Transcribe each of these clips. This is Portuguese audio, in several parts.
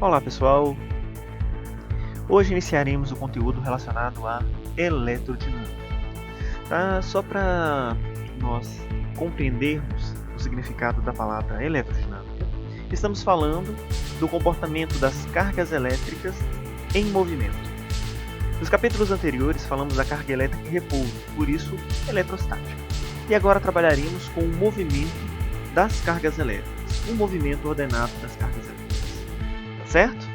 Olá pessoal, hoje iniciaremos o conteúdo relacionado à eletrodinâmica. Só para nós compreendermos o significado da palavra eletrodinâmica, estamos falando do comportamento das cargas elétricas em movimento. Nos capítulos anteriores falamos da carga elétrica em repouso, por isso eletrostática. E agora trabalharemos com o movimento das cargas elétricas, um movimento ordenado das cargas elétricas. Tá certo?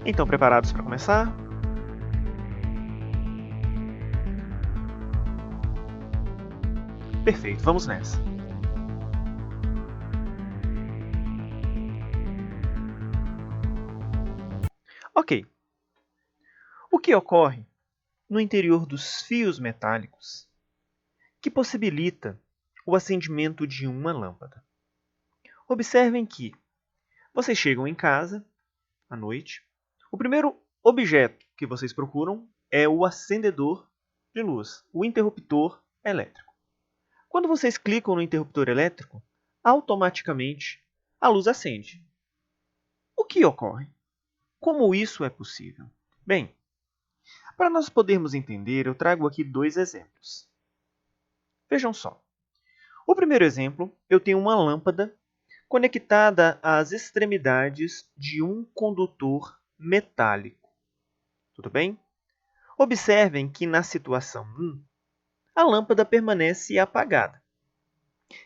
Então, preparados para começar? Perfeito, vamos nessa. Ok. O que ocorre no interior dos fios metálicos que possibilita o acendimento de uma lâmpada? Observem que vocês chegam em casa à noite. O primeiro objeto que vocês procuram é o acendedor de luz, o interruptor elétrico. Quando vocês clicam no interruptor elétrico, automaticamente a luz acende. O que ocorre? Como isso é possível? Bem, para nós podermos entender, eu trago aqui dois exemplos. Vejam só. O primeiro exemplo, eu tenho uma lâmpada conectada às extremidades de um condutor metálico. Tudo bem? Observem que na situação 1, a lâmpada permanece apagada.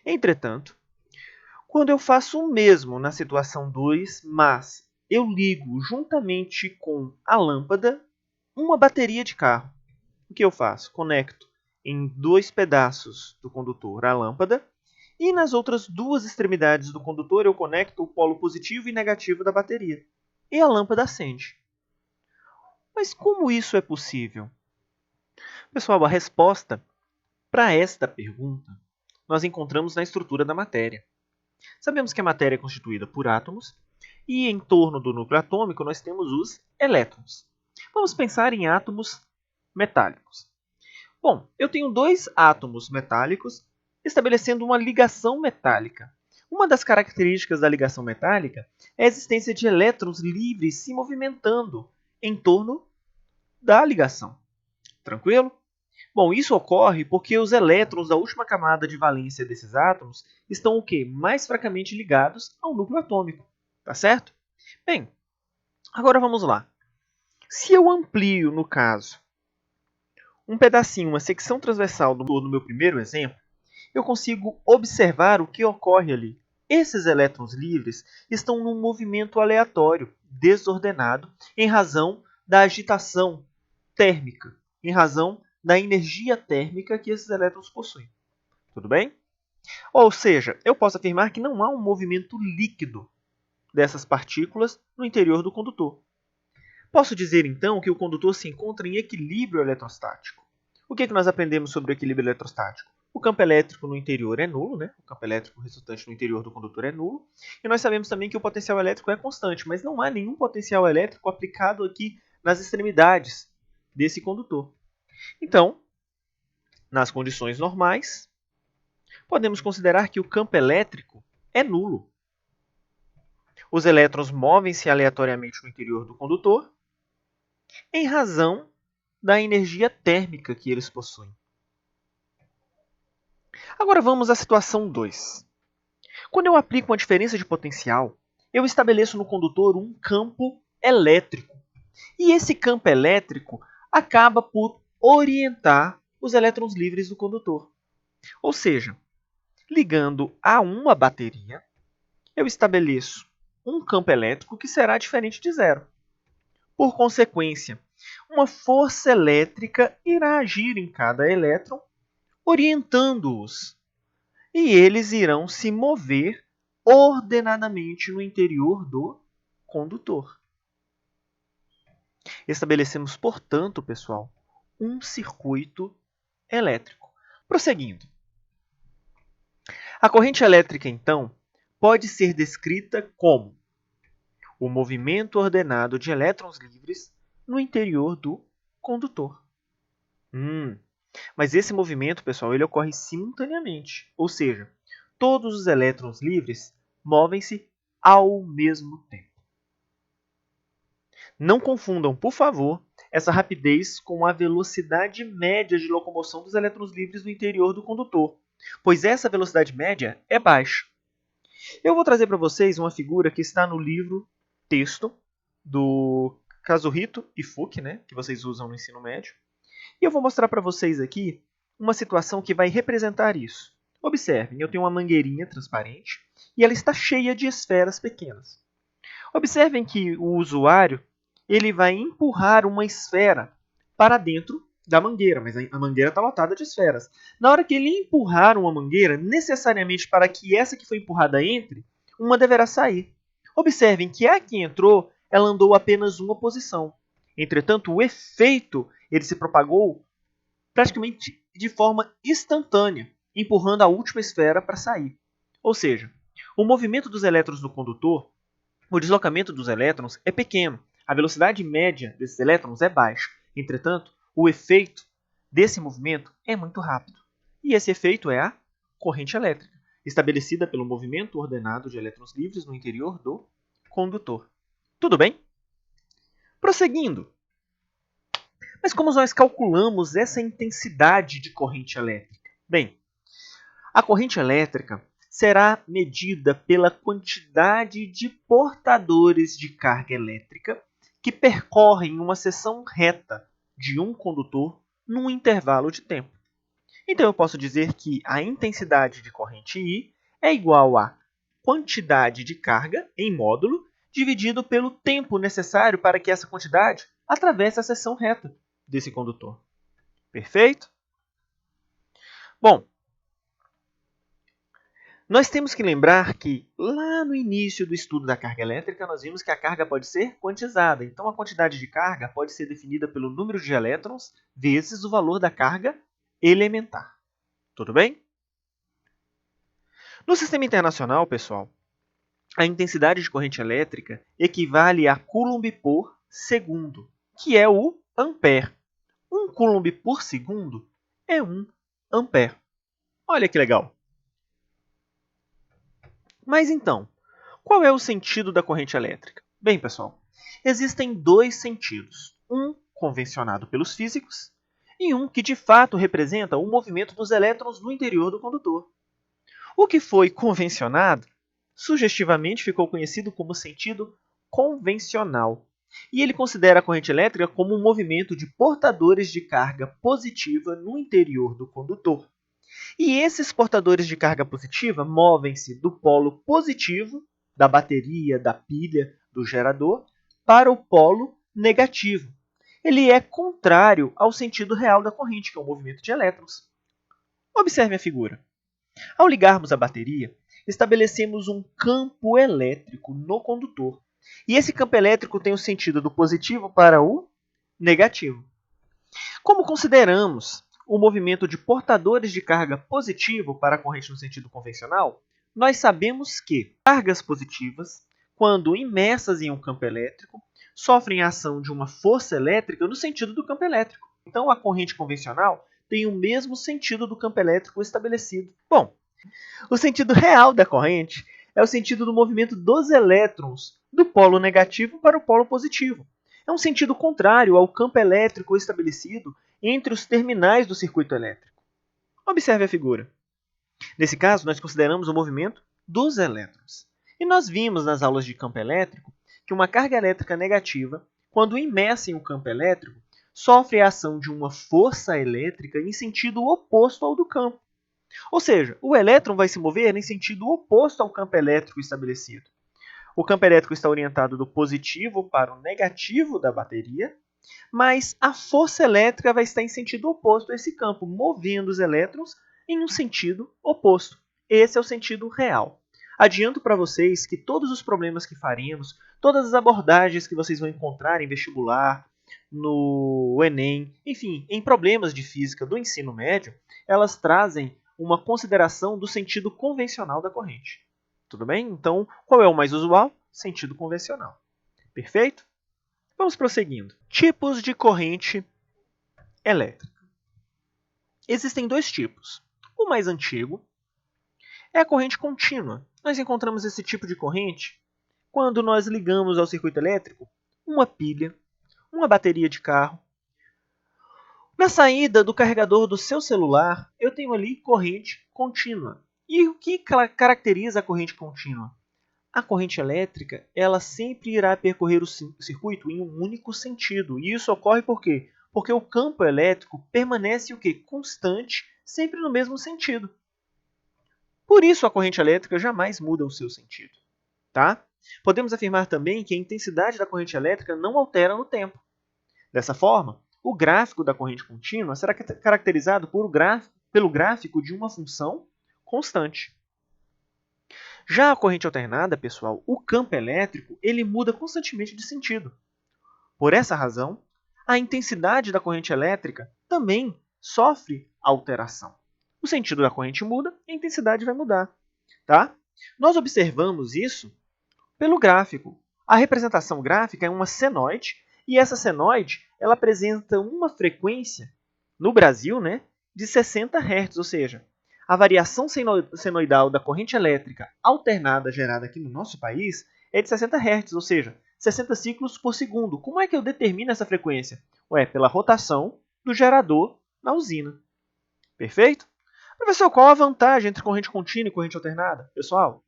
Entretanto, quando eu faço o mesmo na situação 2, mas eu ligo juntamente com a lâmpada uma bateria de carro, o que eu faço? Conecto em dois pedaços do condutor a lâmpada e nas outras duas extremidades do condutor eu conecto o polo positivo e negativo da bateria. E a lâmpada acende. Mas como isso é possível? Pessoal, a resposta para esta pergunta nós encontramos na estrutura da matéria. Sabemos que a matéria é constituída por átomos e em torno do núcleo atômico nós temos os elétrons. Vamos pensar em átomos metálicos. Bom, eu tenho dois átomos metálicos estabelecendo uma ligação metálica. Uma das características da ligação metálica é a existência de elétrons livres se movimentando em torno da ligação. Tranquilo? Bom, isso ocorre porque os elétrons da última camada de valência desses átomos estão o quê? Mais fracamente ligados ao núcleo atômico. Tá certo? Bem, agora vamos lá. Se eu amplio, no caso, um pedacinho, uma secção transversal no meu primeiro exemplo, eu consigo observar o que ocorre ali. Esses elétrons livres estão num movimento aleatório, desordenado, em razão da agitação térmica, em razão da energia térmica que esses elétrons possuem. Tudo bem? Ou seja, eu posso afirmar que não há um movimento líquido dessas partículas no interior do condutor. Posso dizer, então, que o condutor se encontra em equilíbrio eletrostático. O que nós aprendemos sobre o equilíbrio eletrostático? O campo elétrico no interior é nulo, né? O campo elétrico resultante no interior do condutor é nulo. E nós sabemos também que o potencial elétrico é constante, mas não há nenhum potencial elétrico aplicado aqui nas extremidades desse condutor. Então, nas condições normais, podemos considerar que o campo elétrico é nulo. Os elétrons movem-se aleatoriamente no interior do condutor em razão da energia térmica que eles possuem. Agora vamos à situação 2. Quando eu aplico uma diferença de potencial, eu estabeleço no condutor um campo elétrico. E esse campo elétrico acaba por orientar os elétrons livres do condutor. Ou seja, ligando a uma bateria, eu estabeleço um campo elétrico que será diferente de zero. Por consequência, uma força elétrica irá agir em cada elétron, orientando-os. E eles irão se mover ordenadamente no interior do condutor. Estabelecemos, portanto, pessoal, um circuito elétrico. Prosseguindo. A corrente elétrica, então, pode ser descrita como o movimento ordenado de elétrons livres no interior do condutor. Mas esse movimento, pessoal, ele ocorre simultaneamente, ou seja, todos os elétrons livres movem-se ao mesmo tempo. Não confundam, por favor, essa rapidez com a velocidade média de locomoção dos elétrons livres no interior do condutor, pois essa velocidade média é baixa. Eu vou trazer para vocês uma figura que está no livro texto do Kazuhito e Fuki, que vocês usam no ensino médio. E eu vou mostrar para vocês aqui uma situação que vai representar isso. Observem, eu tenho uma mangueirinha transparente e ela está cheia de esferas pequenas. Observem que o usuário ele vai empurrar uma esfera para dentro da mangueira, mas a mangueira está lotada de esferas. Na hora que ele empurrar uma mangueira, necessariamente para que essa que foi empurrada entre, uma deverá sair. Observem que a que entrou, ela andou apenas uma posição. Entretanto, o efeito ele se propagou praticamente de forma instantânea, empurrando a última esfera para sair. Ou seja, o movimento dos elétrons no condutor, o deslocamento dos elétrons é pequeno. A velocidade média desses elétrons é baixa. Entretanto, o efeito desse movimento é muito rápido. E esse efeito é a corrente elétrica, estabelecida pelo movimento ordenado de elétrons livres no interior do condutor. Tudo bem? Prosseguindo. Mas como nós calculamos essa intensidade de corrente elétrica? Bem, a corrente elétrica será medida pela quantidade de portadores de carga elétrica que percorrem uma seção reta de um condutor num intervalo de tempo. Então, eu posso dizer que a intensidade de corrente I é igual à quantidade de carga em módulo dividido pelo tempo necessário para que essa quantidade atravesse a seção reta desse condutor. Perfeito? Bom, nós temos que lembrar que, lá no início do estudo da carga elétrica, nós vimos que a carga pode ser quantizada. Então, a quantidade de carga pode ser definida pelo número de elétrons vezes o valor da carga elementar. Tudo bem? No sistema internacional, pessoal, a intensidade de corrente elétrica equivale a coulomb por segundo, que é o ampere. 1 coulomb por segundo é 1 ampere. Olha que legal! Mas então, qual é o sentido da corrente elétrica? Bem, pessoal, existem dois sentidos. Um convencionado pelos físicos e um que de fato representa o movimento dos elétrons no interior do condutor. O que foi convencionado, sugestivamente ficou conhecido como sentido convencional. E ele considera a corrente elétrica como um movimento de portadores de carga positiva no interior do condutor. E esses portadores de carga positiva movem-se do polo positivo da bateria, da pilha, do gerador, para o polo negativo. Ele é contrário ao sentido real da corrente, que é o movimento de elétrons. Observe a figura. Ao ligarmos a bateria, estabelecemos um campo elétrico no condutor. E esse campo elétrico tem o sentido do positivo para o negativo. Como consideramos o movimento de portadores de carga positivo para a corrente no sentido convencional, nós sabemos que cargas positivas, quando imersas em um campo elétrico, sofrem a ação de uma força elétrica no sentido do campo elétrico. Então, a corrente convencional tem o mesmo sentido do campo elétrico estabelecido. Bom, o sentido real da corrente é o sentido do movimento dos elétrons do polo negativo para o polo positivo. É um sentido contrário ao campo elétrico estabelecido entre os terminais do circuito elétrico. Observe a figura. Nesse caso, nós consideramos o movimento dos elétrons. E nós vimos nas aulas de campo elétrico que uma carga elétrica negativa, quando imersa em um campo elétrico, sofre a ação de uma força elétrica em sentido oposto ao do campo. Ou seja, o elétron vai se mover em sentido oposto ao campo elétrico estabelecido. O campo elétrico está orientado do positivo para o negativo da bateria, mas a força elétrica vai estar em sentido oposto a esse campo, movendo os elétrons em um sentido oposto. Esse é o sentido real. Adianto para vocês que todos os problemas que faremos, todas as abordagens que vocês vão encontrar em vestibular, no Enem, enfim, em problemas de física do ensino médio, elas trazem uma consideração do sentido convencional da corrente. Tudo bem? Então, qual é o mais usual? Sentido convencional. Perfeito? Vamos prosseguindo. Tipos de corrente elétrica. existem dois tipos. O mais antigo é a corrente contínua. Nós encontramos esse tipo de corrente quando nós ligamos ao circuito elétrico uma pilha, uma bateria de carro. Na saída do carregador do seu celular, eu tenho ali corrente contínua. E o que caracteriza a corrente contínua? A corrente elétrica, ela sempre irá percorrer o circuito em um único sentido. E isso ocorre por quê? Porque o campo elétrico permanece o quê? Constante, sempre no mesmo sentido. Por isso a corrente elétrica jamais muda o seu sentido. Tá? Podemos afirmar também que a intensidade da corrente elétrica não altera no tempo. Dessa forma, o gráfico da corrente contínua será caracterizado pelo gráfico de uma função constante. Já a corrente alternada, pessoal, o campo elétrico ele muda constantemente de sentido. Por essa razão, a intensidade da corrente elétrica também sofre alteração. O sentido da corrente muda e a intensidade vai mudar. Tá? Nós observamos isso pelo gráfico. A representação gráfica é uma senoide e essa senoide ela apresenta uma frequência, no Brasil, de 60 Hz, ou seja, a variação senoidal da corrente elétrica alternada gerada aqui no nosso país é de 60 Hz, ou seja, 60 ciclos por segundo. Como é que eu determino essa frequência? Pela rotação do gerador na usina. Perfeito? Professor, qual a vantagem entre corrente contínua e corrente alternada? Pessoal,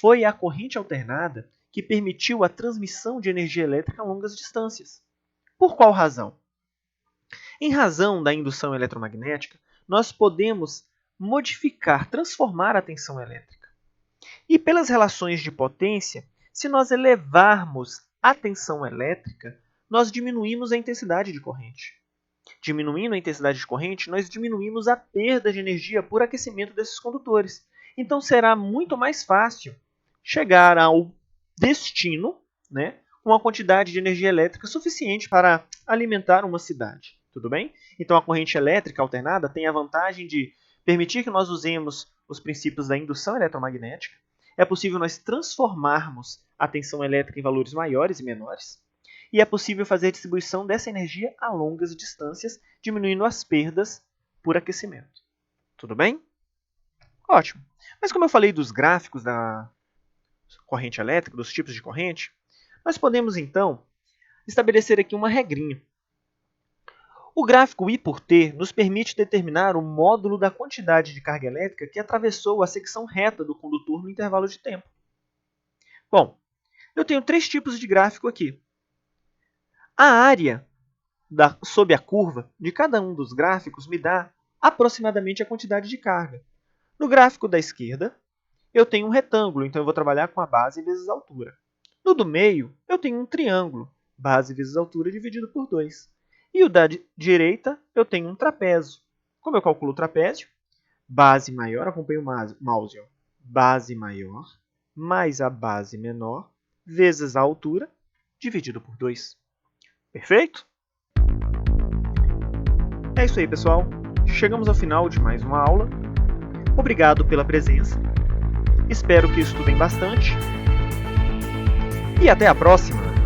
foi a corrente alternada que permitiu a transmissão de energia elétrica a longas distâncias. Por qual razão? Em razão da indução eletromagnética, nós podemos transformar a tensão elétrica. E pelas relações de potência, se nós elevarmos a tensão elétrica, nós diminuímos a intensidade de corrente. Diminuindo a intensidade de corrente, nós diminuímos a perda de energia por aquecimento desses condutores. Então será muito mais fácil chegar ao destino, com uma quantidade de energia elétrica suficiente para alimentar uma cidade. Tudo bem? Então a corrente elétrica alternada tem a vantagem de permitir que nós usemos os princípios da indução eletromagnética. É possível nós transformarmos a tensão elétrica em valores maiores e menores. E é possível fazer distribuição dessa energia a longas distâncias, diminuindo as perdas por aquecimento. Tudo bem? Ótimo. Mas como eu falei dos gráficos da corrente elétrica, dos tipos de corrente, nós podemos, então, estabelecer aqui uma regrinha. O gráfico I por T nos permite determinar o módulo da quantidade de carga elétrica que atravessou a secção reta do condutor no intervalo de tempo. Bom, eu tenho três tipos de gráfico aqui. A área sob a curva de cada um dos gráficos me dá aproximadamente a quantidade de carga. No gráfico da esquerda, eu tenho um retângulo, então eu vou trabalhar com a base vezes a altura. No do meio, eu tenho um triângulo, base vezes a altura dividido por 2. E o da direita, eu tenho um trapézio. Como eu calculo o trapézio? Base maior, acompanhe o mouse, base maior mais a base menor vezes a altura dividido por 2. Perfeito? É isso aí, pessoal. Chegamos ao final de mais uma aula. Obrigado pela presença. Espero que estudem bastante. E até a próxima!